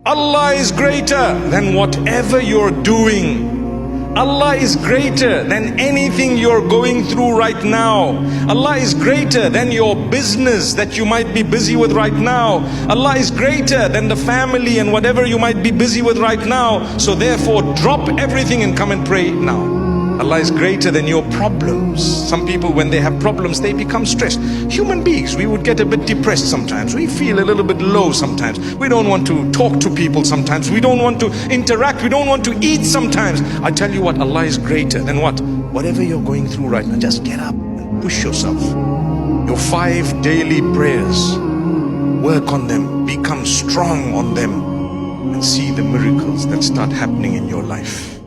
Allah is greater than whatever you're doing. Allah is greater than anything you're going through right now. Allah is greater than your business that you might be busy with right now. Allah is greater than the family and whatever you might be busy with right now. So therefore, drop everything and come and pray now. Allah is greater than your problems. Some people, when they have problems, they become stressed. Human beings, we would get a bit depressed sometimes. We feel a little bit low sometimes. We don't want to talk to people sometimes. We don't want to interact. We don't want to eat sometimes. I tell you what, Allah is greater than what? Whatever you're going through right now, just get up and push yourself. Your 5 daily prayers, work on them, become strong on them, and see the miracles that start happening in your life.